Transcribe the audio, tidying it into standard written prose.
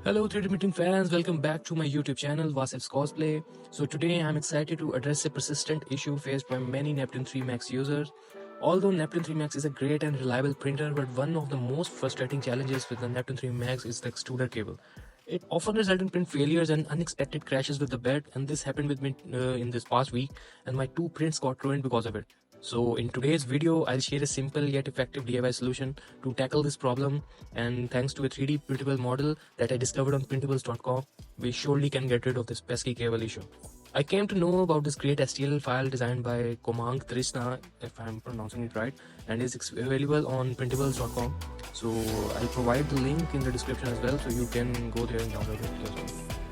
Hello 3D printing fans, welcome back to my YouTube channel Vasif's Cosplay. So today I'm excited to address a persistent issue faced by many Neptune 3 Max users. Although Neptune 3 Max is a great and reliable printer, but one of the most frustrating challenges with the Neptune 3 Max is the extruder cable. It often results in print failures and unexpected crashes with the bed, and this happened with me in this past week, and my two prints got ruined because of it. So in today's video, I'll share a simple yet effective DIY solution to tackle this problem, and thanks to a 3D printable model that I discovered on printables.com, we surely can get rid of this pesky cable issue. I came to know about this great STL file designed by Komang Trishna, if I'm pronouncing it right, and is available on printables.com. So I'll provide the link in the description as well, so you can go there and download it yourself.